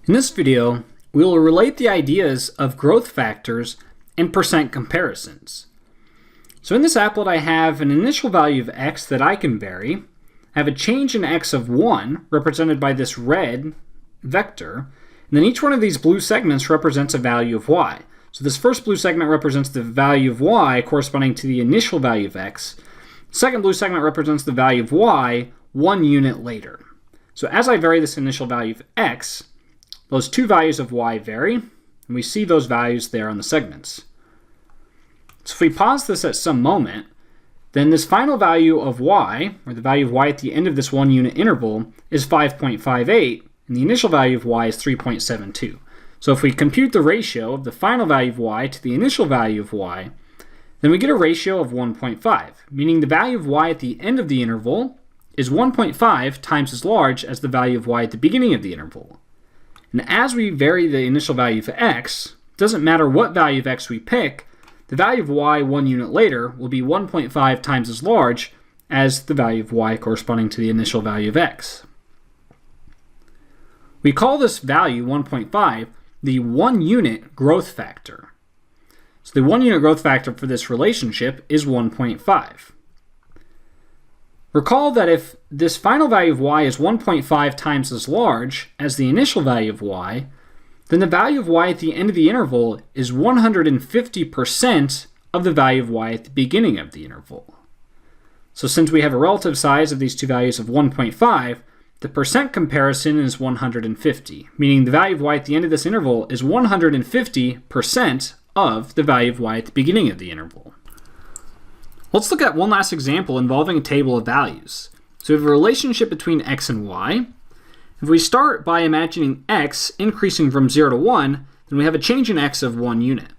In this video, we will relate the ideas of growth factors and percent comparisons. So in this applet, I have an initial value of x that I can vary. I have a change in x of 1, represented by this red vector, and then each one of these blue segments represents a value of y. So this first blue segment represents the value of y corresponding to the initial value of x. The second blue segment represents the value of y 1 unit later. So as I vary this initial value of x, those two values of y vary, and we see those values there on the segments. So if we pause this at some moment, then this final value of y, or the value of y at the end of this 1 unit interval, is 5.58, and the initial value of y is 3.72. So if we compute the ratio of the final value of y to the initial value of y, then we get a ratio of 1.5, meaning the value of y at the end of the interval is 1.5 times as large as the value of y at the beginning of the interval. And as we vary the initial value of x, it doesn't matter what value of x we pick, the value of y 1 unit later will be 1.5 times as large as the value of y corresponding to the initial value of x. We call this value 1.5 the 1 unit growth factor. So the 1 unit growth factor for this relationship is 1.5. Recall that if this final value of y is 1.5 times as large as the initial value of y, then the value of y at the end of the interval is 150% of the value of y at the beginning of the interval. So since we have a relative size of these two values of 1.5, the percent comparison is 150, meaning the value of y at the end of this interval is 150% of the value of y at the beginning of the interval. Let's look at one last example involving a table of values. So we have a relationship between x and y. If we start by imagining x increasing from 0 to 1, then we have a change in x of 1 unit.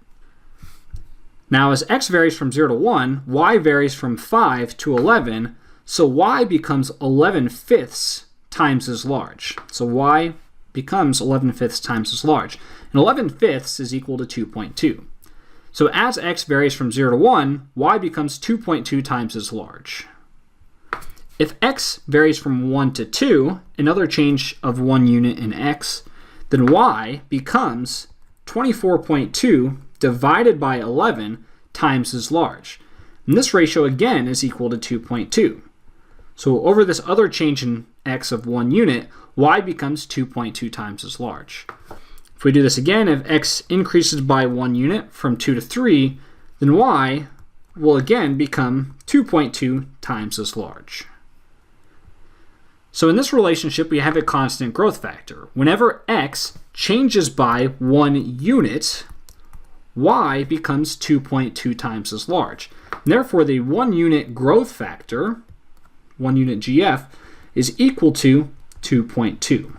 Now as x varies from 0 to 1, y varies from 5 to 11, so y becomes 11/5 times as large. So y becomes 11/5 times as large. And 11/5 is equal to 2.2. So as x varies from 0 to 1, y becomes 2.2 times as large. If x varies from 1 to 2, another change of 1 unit in x, then y becomes 24.2 divided by 11 times as large. And this ratio again is equal to 2.2. So over this other change in x of 1 unit, y becomes 2.2 times as large. If we do this again, if x increases by 1 unit from 2 to 3, then y will again become 2.2 times as large. So in this relationship, we have a constant growth factor. Whenever x changes by 1 unit, y becomes 2.2 times as large. And therefore, the 1 unit growth factor, 1 unit GF, is equal to 2.2.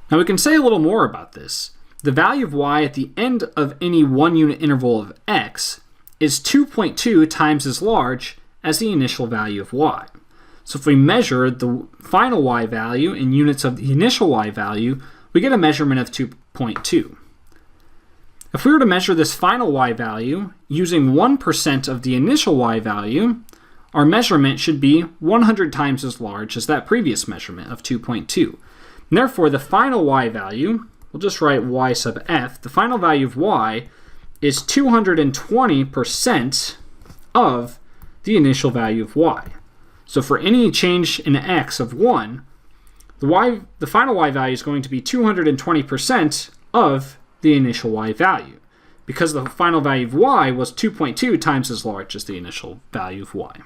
Now we can say a little more about this. The value of y at the end of any 1 unit interval of x is 2.2 times as large as the initial value of y. So if we measure the final y value in units of the initial y value, we get a measurement of 2.2. If we were to measure this final y value using 1% of the initial y value, our measurement should be 100 times as large as that previous measurement of 2.2. And therefore, the final y value, we'll just write y sub f, the final value of y is 220% of the initial value of y. So for any change in x of 1, the final y value is going to be 220% of the initial y value, because the final value of y was 2.2 times as large as the initial value of y.